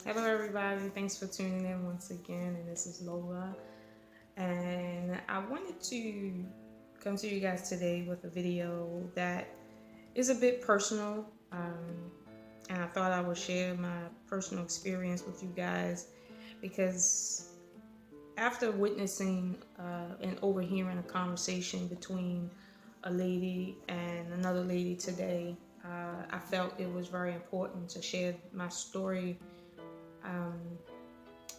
Hello, everybody. Thanks for tuning in once again. And this is Lola. And I wanted to come to you guys today with a video that is a bit personal. And I thought I would share my personal experience with you guys because after witnessing and overhearing a conversation between a lady and another lady today, I felt it was very important to share my story um,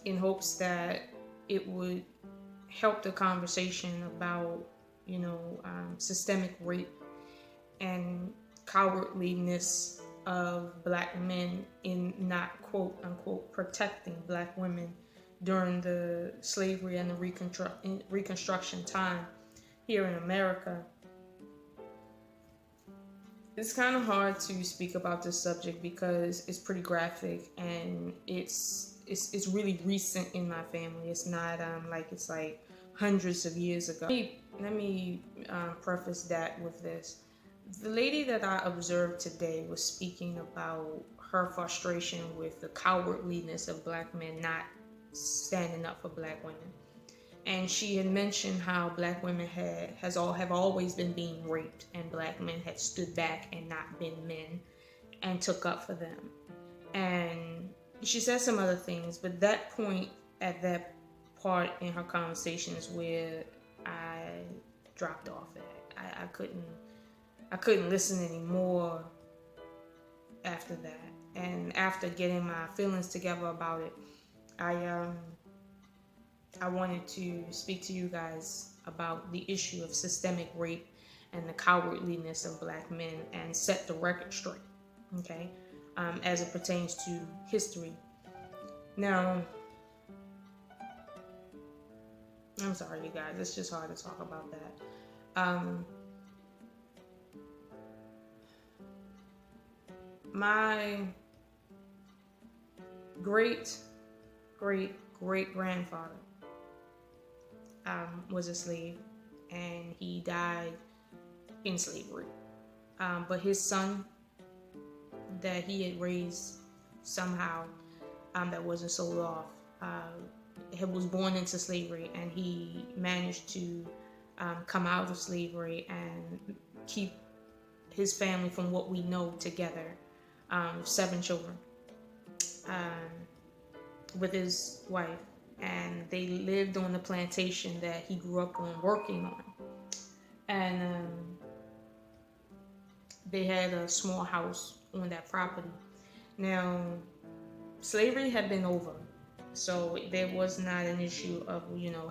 in hopes that it would help the conversation about, systemic rape and cowardliness of black men in not quote unquote protecting black women during the slavery and the reconstruction time here in America. It's kind of hard to speak about this subject because it's pretty graphic and it's really recent in my family. It's not it's like hundreds of years ago. Let me preface that with this. The lady that I observed today was speaking about her frustration with the cowardliness of black men not standing up for black women. And she had mentioned how black women have always been being raped, and black men had stood back and not been men and took up for them. And she said some other things, but that point at that part in her conversation is where I dropped off at. I couldn't listen anymore after that. And after getting my feelings together about it, I wanted to speak to you guys about the issue of systemic rape and the cowardliness of black men and set the record straight, okay, as it pertains to history. Now, I'm sorry, you guys, it's just hard to talk about that. My great grandfather was a slave, and he died in slavery. But his son that he had raised somehow, that wasn't sold off, was born into slavery, and he managed to come out of slavery and keep his family, from what we know, together. 7 children with his wife, and they lived on the plantation that he grew up on working on. And they had a small house on that property. Now, slavery had been over, so there was not an issue of,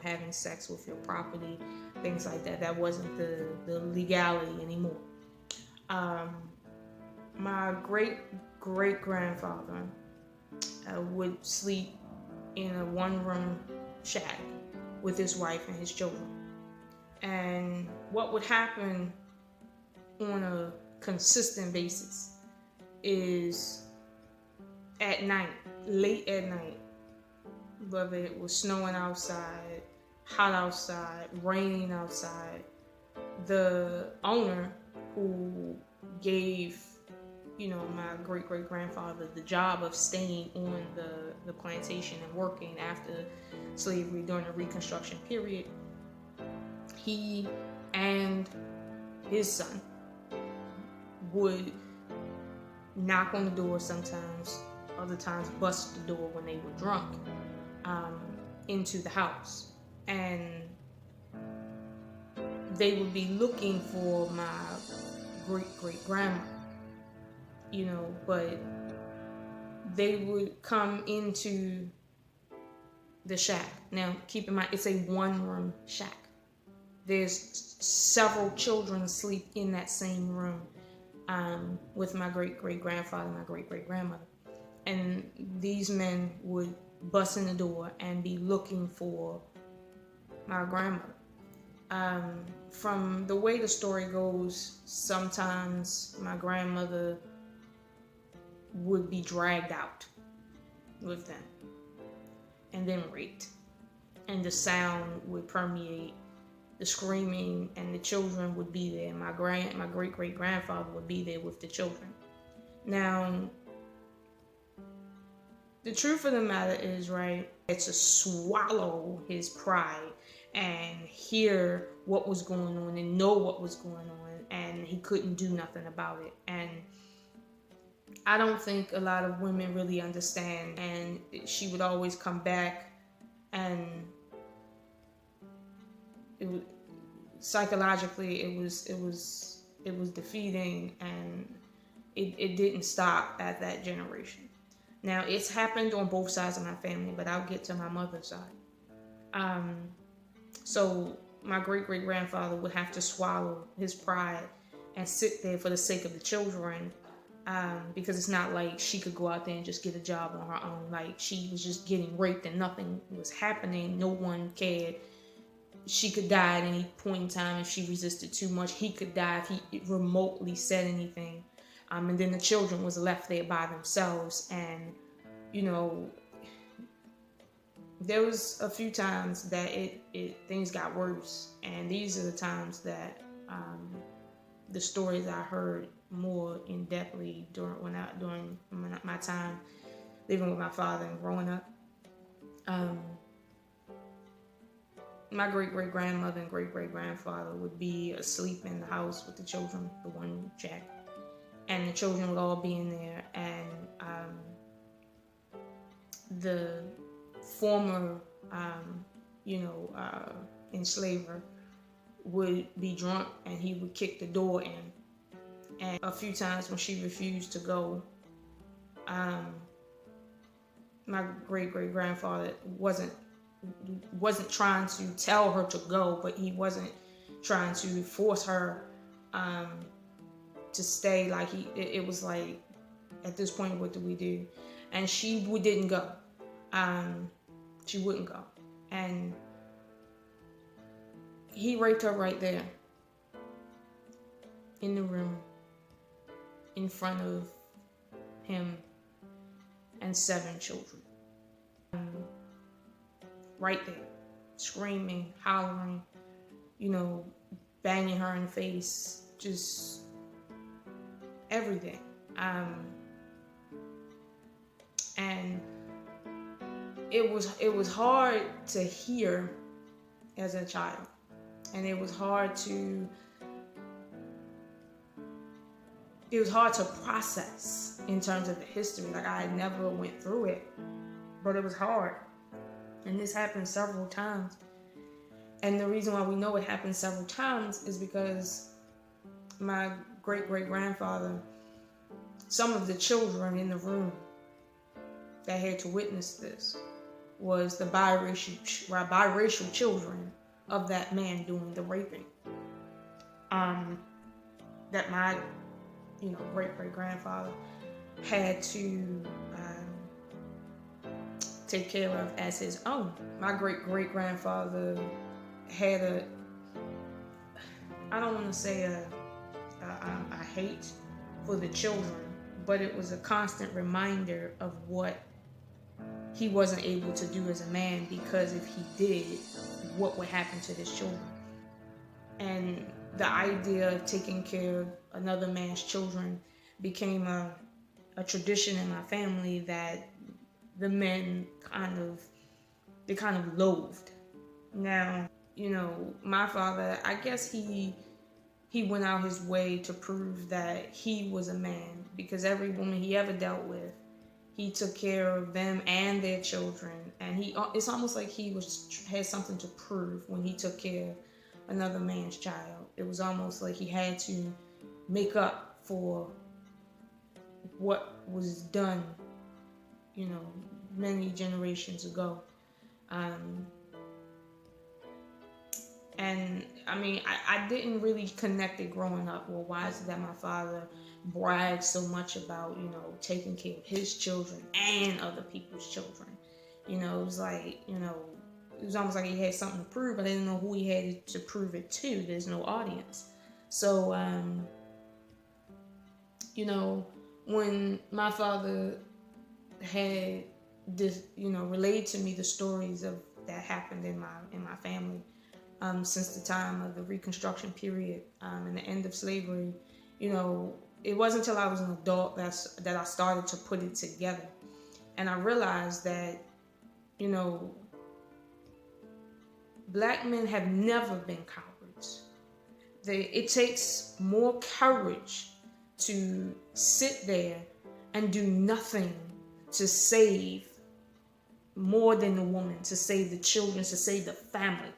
having sex with your property, things like that. That wasn't the legality anymore. My great grandfather would sleep in a 1-room shack with his wife and his children. And what would happen on a consistent basis is at night, late at night, whether it was snowing outside, hot outside, raining outside, the owner who gave my great grandfather the job of staying on the plantation and working after slavery during the Reconstruction period, he and his son would knock on the door sometimes, other times bust the door when they were drunk, into the house. And they would be looking for my great grandma, but they would come into the shack. Now, keep in mind, it's a 1-room shack. There's several children sleep in that same room, with my great grandfather and my great grandmother. And these men would bust in the door and be looking for my grandmother. From the way the story goes, sometimes my grandmother would be dragged out with them and then raped, and the sound would permeate, the screaming, and the children would be there. My great grandfather would be there with the children. Now, The truth of the matter is, right, it's to swallow his pride and hear what was going on and know what was going on, and he couldn't do nothing about it. And I don't think a lot of women really understand. And she would always come back, and psychologically it was defeating, and it didn't stop at that generation. Now, it's happened on both sides of my family, but I'll get to my mother's side. So my great-great-grandfather would have to swallow his pride and sit there for the sake of the children, because it's not like she could go out there and just get a job on her own. Like, she was just getting raped and nothing was happening. No one cared. She could die at any point in time if she resisted too much. He could die if he remotely said anything. And then the children was left there by themselves. And, you know, there was a few times that things got worse. And these are the times that the stories I heard more in depthly during my time living with my father and growing up. My great-great-grandmother and great-great-grandfather would be asleep in the house with the children, the one Jack. And the children would all be in there, and the former, enslaver would be drunk, and he would kick the door in. And a few times when she refused to go, my great-great-grandfather wasn't trying to tell her to go, but he wasn't trying to force her to stay. Like, it was like, at this point, what do we do? And she didn't go. She wouldn't go. And he raped her right there in the room, in front of him and 7 children. Right there, screaming, hollering, banging her in the face, just everything. And it was hard to hear as a child, and it was hard to process in terms of the history. Like, I never went through it, but it was hard. And this happened several times. And the reason why we know it happened several times is because my great-great-grandfather, some of the children in the room that had to witness this was the biracial children of that man doing the raping. That my, great-great-grandfather had to take care of as his own. My great-great-grandfather had I don't want to say a hate for the children, but it was a constant reminder of what he wasn't able to do as a man, because if he did, what would happen to his children. And the idea of taking care of another man's children became a tradition in my family that the men kind of loathed. Now, my father, I guess he went out his way to prove that he was a man, because every woman he ever dealt with, he took care of them and their children. And it's almost like he had something to prove when he took care of another man's child. It was almost like he had to make up for what was done, many generations ago. And I mean, I didn't really connect it growing up. Well, why is it that my father bragged so much about, taking care of his children and other people's children? It was like, it was almost like he had something to prove, but I didn't know who he had to prove it to. There's no audience. So, when my father had this, relayed to me the stories of that happened in my family, since the time of the Reconstruction period, and the end of slavery, it wasn't until I was an adult that I started to put it together. And I realized that, you know, black men have never been cowards. It takes more courage to sit there and do nothing to save more than the woman, to save the children, to save the family.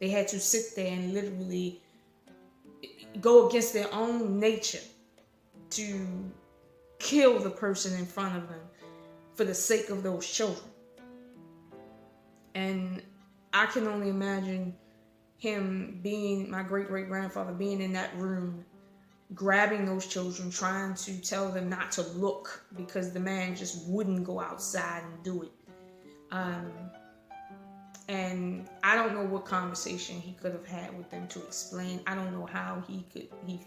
They had to sit there and literally go against their own nature to kill the person in front of them for the sake of those children. And I can only imagine him being, my great-great-grandfather, being in that room, grabbing those children, trying to tell them not to look because the man just wouldn't go outside and do it. And I don't know what conversation he could have had with them to explain. I don't know how he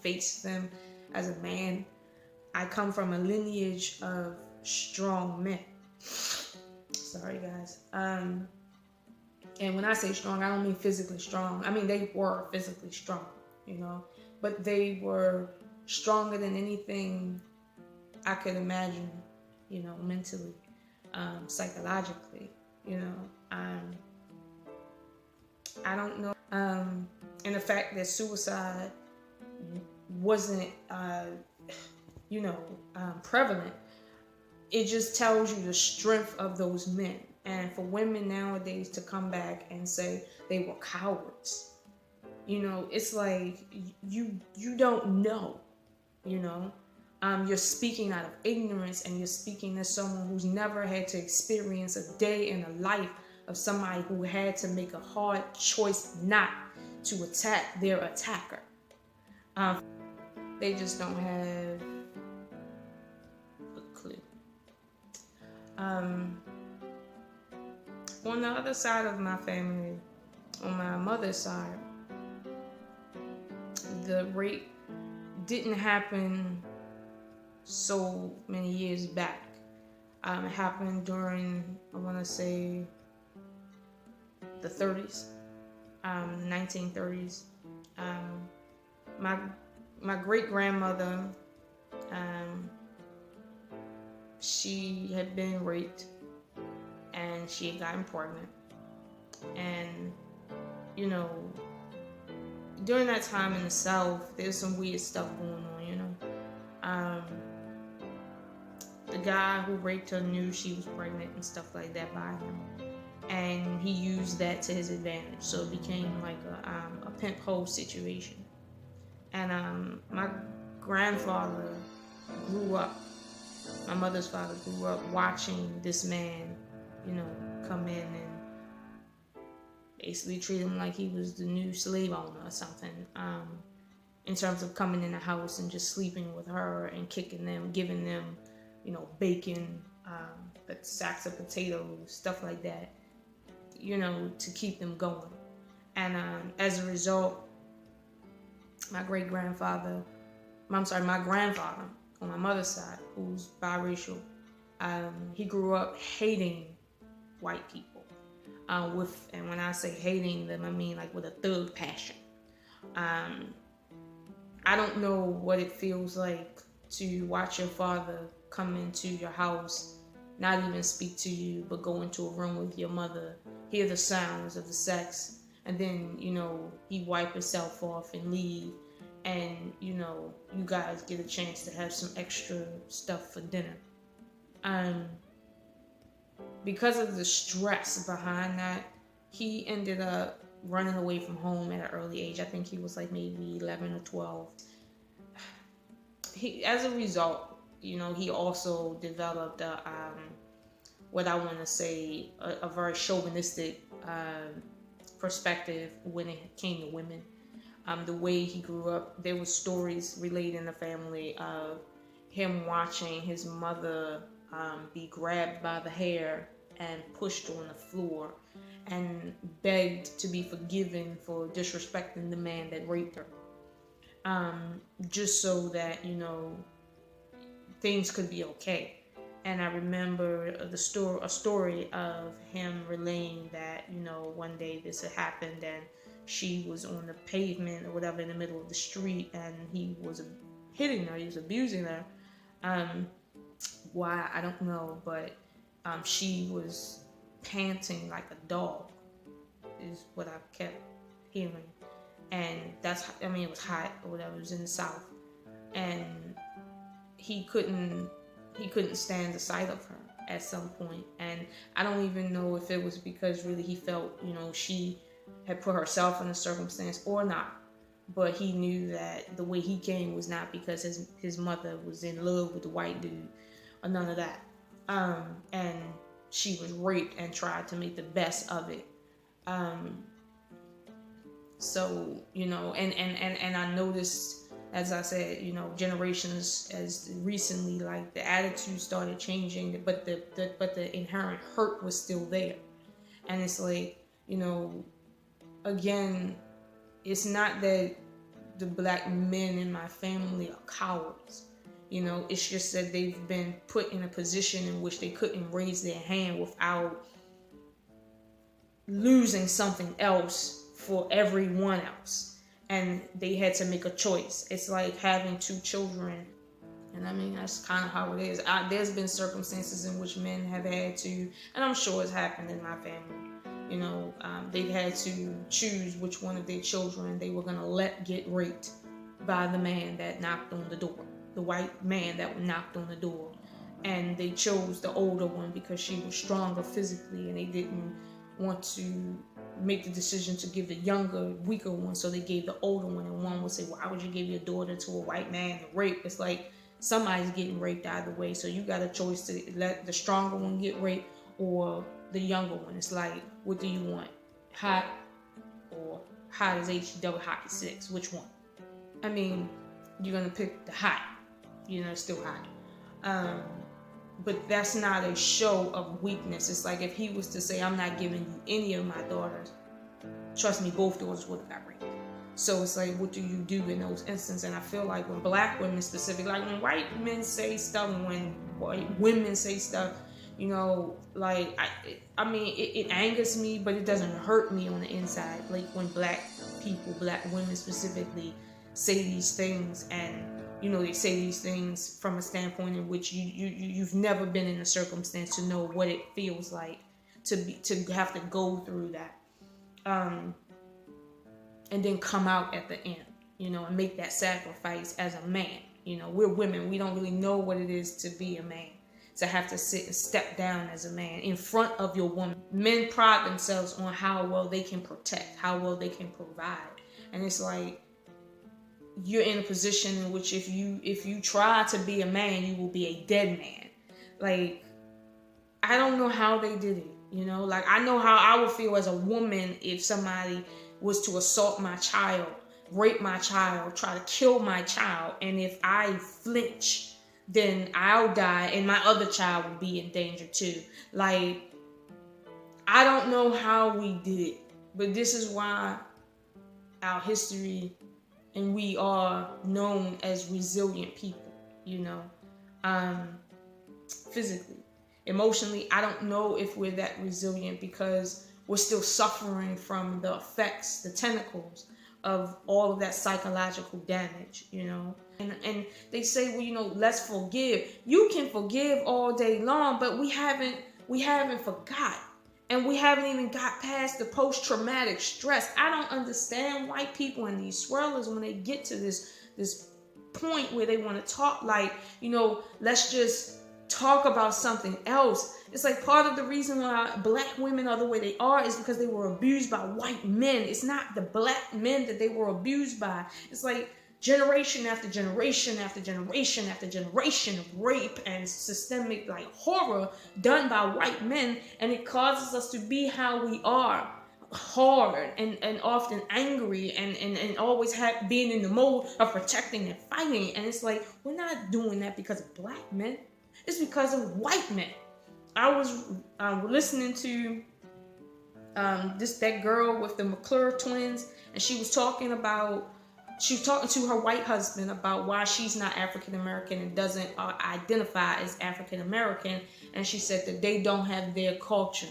faced them as a man. I come from a lineage of strong men. Sorry, guys. And when I say strong, I don't mean physically strong. I mean, they were physically strong, you know, but they were stronger than anything I could imagine, you know, mentally, psychologically, you know. I don't know. And the fact that suicide wasn't, prevalent, it just tells you the strength of those men. And for women nowadays to come back and say they were cowards, you know, it's like you don't know, you know. You're speaking out of ignorance, and you're speaking as someone who's never had to experience a day in the life of somebody who had to make a hard choice not to attack their attacker. They just don't have a clue. On the other side of my family, on my mother's side, the rape didn't happen so many years back. It happened during, I want to say, the 30s, 1930s. My great-grandmother, she had been raped, and she had gotten pregnant. And, you know, during that time in the South, there's some weird stuff going on, you know. The guy who raped her knew she was pregnant and stuff like that by him. And he used that to his advantage. So it became like a pimp hoe situation. And my grandfather grew up, my mother's father grew up watching this man, you know, come in and basically treat him like he was the new slave owner or something. In terms of coming in the house and just sleeping with her and kicking them, giving them, you know, bacon, sacks of potatoes, stuff like that, you know, to keep them going. And as a result, my grandfather on my mother's side, who's biracial, he grew up hating white people. And when I say hating them, I mean like with a thug passion. I don't know what it feels like to watch your father come into your house, not even speak to you, but go into a room with your mother, hear the sounds of the sex, and then, you know, he wipe himself off and leave, and, you know, you guys get a chance to have some extra stuff for dinner. Because of the stress behind that, he ended up running away from home at an early age. I think he was like maybe 11 or 12. As a result, you know, he also developed what I want to say, a very chauvinistic perspective when it came to women. The way he grew up, there were stories related in the family of him watching his mother be grabbed by the hair and pushed on the floor and begged to be forgiven for disrespecting the man that raped her. Just so that, you know, things could be okay. And I remember a story of him relaying that, you know, one day this had happened and she was on the pavement or whatever in the middle of the street and he was hitting her, he was abusing her. Why, I don't know, but she was panting like a dog, is what I kept hearing. And it was hot or whatever, it was in the South. And he couldn't stand the sight of her at some point. And I don't even know if it was because really he felt, she had put herself in a circumstance or not. But he knew that the way he came was not because his mother was in love with the white dude or none of that. And she was raped and tried to make the best of it. So, and I noticed, as I said, generations as recently, like the attitude started changing, but the inherent hurt was still there. And it's like, again, it's not that the black men in my family are cowards. It's just that they've been put in a position in which they couldn't raise their hand without losing something else for everyone else. And they had to make a choice. It's like having 2 children. And that's kind of how it is. There's been circumstances in which men have had to, and I'm sure it's happened in my family. They've had to choose which one of their children they were going to let get raped by the man that knocked on the door, the white man that knocked on the door. And they chose the older one because she was stronger physically, and they didn't want to make the decision to give the younger, weaker one, so they gave the older one. And one would say, why would you give your daughter to a white man to rape? It's like somebody's getting raped either way, so you got a choice to let the stronger one get raped or the younger one. It's like, what do you want? Hot or hot as H-double hockey sticks? Which one? You're gonna pick the hot. It's still hot. But that's not a show of weakness. It's like if he was to say, I'm not giving you any of my daughters, trust me, both daughters would have got raped. So it's like, what do you do in those instances? And I feel like when black women specifically, like when white men say stuff and when white women say stuff, it angers me, but it doesn't hurt me on the inside. Like when black people, black women specifically, say these things, and they say these things from a standpoint in which you've never been in a circumstance to know what it feels like to have to go through that, and then come out at the end, and make that sacrifice as a man. We're women. We don't really know what it is to be a man, to have to sit and step down as a man in front of your woman. Men pride themselves on how well they can protect, how well they can provide. And it's like, you're in a position in which if you try to be a man, you will be a dead man. Like, I don't know how they did it, like I know how I would feel as a woman if somebody was to assault my child, rape my child, try to kill my child, and if I flinch, then I'll die and my other child will be in danger too. Like, I don't know how we did it, but this is why our history and we are known as resilient people, physically. Emotionally, I don't know if we're that resilient because we're still suffering from the effects, the tentacles of all of that psychological damage, And they say, well, let's forgive. You can forgive all day long, but we haven't forgot. And we haven't even got past the post-traumatic stress. I don't understand white people and these swirlers when they get to this point where they want to talk like, let's just talk about something else. It's like part of the reason why black women are the way they are is because they were abused by white men. It's not the black men that they were abused by. It's like generation after generation after generation after generation of rape and systemic horror done by white men, and it causes us to be how we are, hard and often angry and always being in the mode of protecting and fighting. And it's like, we're not doing that because of black men. It's because of white men. I was listening to that girl with the McClure twins, and she was talking to her white husband about why she's not African American and doesn't identify as African American. And she said that they don't have their culture,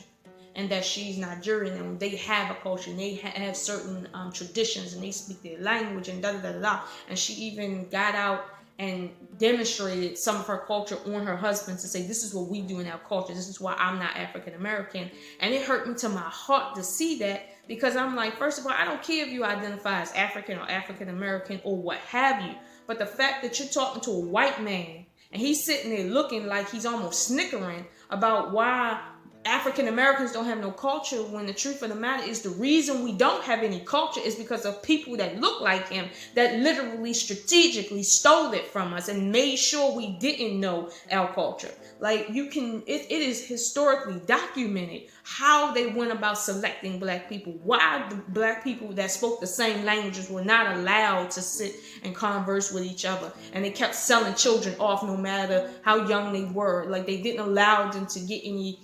and that she's Nigerian and they have a culture and they have certain traditions and they speak their language and da da da da. And she even got out and demonstrated some of her culture on her husband to say, this is what we do in our culture. This is why I'm not African American. And it hurt me to my heart to see that, because I'm like, first of all, I don't care if you identify as African or African American or what have you. But the fact that you're talking to a white man and he's sitting there looking like he's almost snickering about why African Americans don't have no culture, when the truth of the matter is the reason we don't have any culture is because of people that look like him, that literally strategically stole it from us and made sure we didn't know our culture. Like, it is historically documented how they went about selecting black people, why the black people that spoke the same languages were not allowed to sit and converse with each other, and they kept selling children off no matter how young they were. Like, they didn't allow them to get any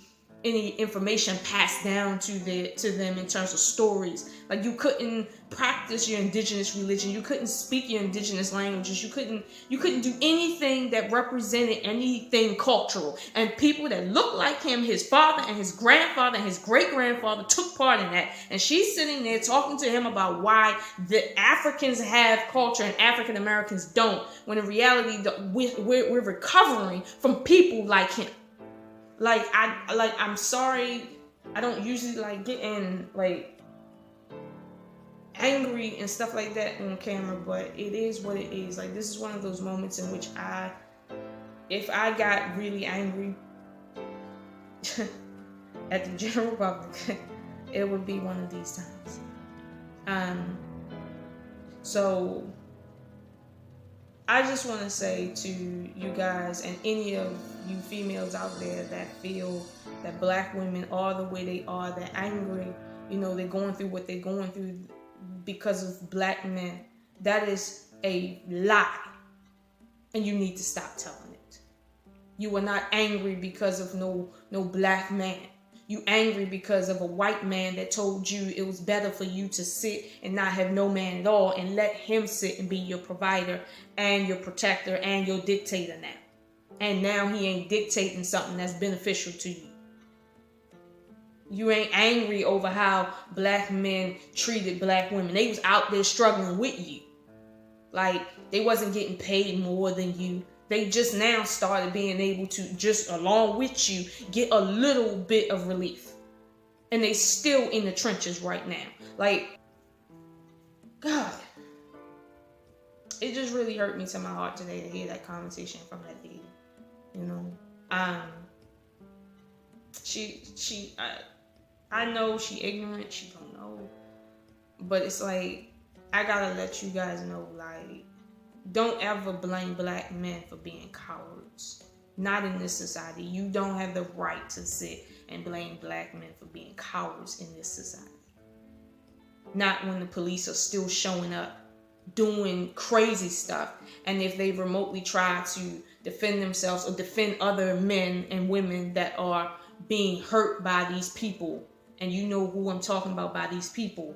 information passed down to them in terms of stories. Like, you couldn't practice your indigenous religion, you couldn't speak your indigenous languages, you couldn't do anything that represented anything cultural. And people that looked like him, his father and his grandfather and his great-grandfather, took part in that. And she's sitting there talking to him about why the Africans have culture and African Americans don't, when in reality we're recovering from people like him. I'm sorry, I don't usually like getting like angry and stuff like that on camera, but it is what it is. Like, this is one of those moments in which if I got really angry at the general public, it would be one of these times. So I just want to say to you guys and any of you females out there that feel that black women are the way they are, they're angry, they're going through what they're going through because of black men, that is a lie. And you need to stop telling it. You are not angry because of no black man. You angry because of a white man that told you it was better for you to sit and not have no man at all and let him sit and be your provider and your protector and your dictator now. And now he ain't dictating something that's beneficial to you. You ain't angry over how black men treated black women. They was out there struggling with you. Like, they wasn't getting paid more than you. They just now started being able to, just along with you, get a little bit of relief. And they still in the trenches right now. Like, God. It just really hurt me to my heart today to hear that conversation from that lady. I know she ignorant, she don't know. But it's like, I gotta let you guys know, like, don't ever blame black men for being cowards. Not in this society. You don't have the right to sit and blame black men for being cowards in this society. Not when the police are still showing up, doing crazy stuff. And if they remotely try to defend themselves or defend other men and women that are being hurt by these people, and you know who I'm talking about by these people,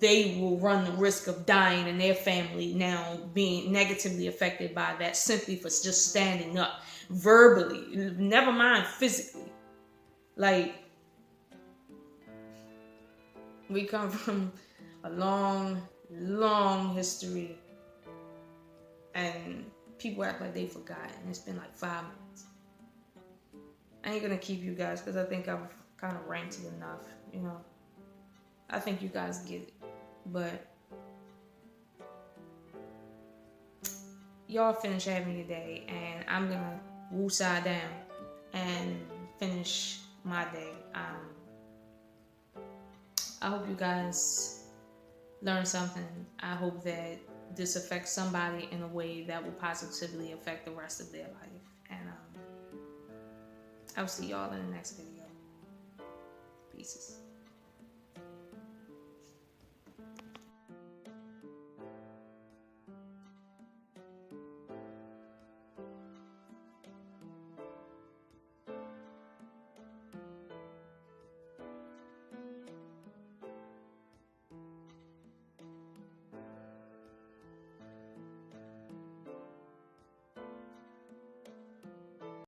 they will run the risk of dying and their family now being negatively affected by that simply for just standing up verbally, never mind physically. Like, we come from a long history, and people act like they forgot, and it's been like 5 minutes. I ain't gonna keep you guys because I think I've kind of ranted enough, I think you guys get it, but y'all finish having your day, and I'm gonna woosah down and finish my day. I hope you guys learn something. I hope that this affects somebody in a way that will positively affect the rest of their life. And I'll see y'all in the next video. Peace.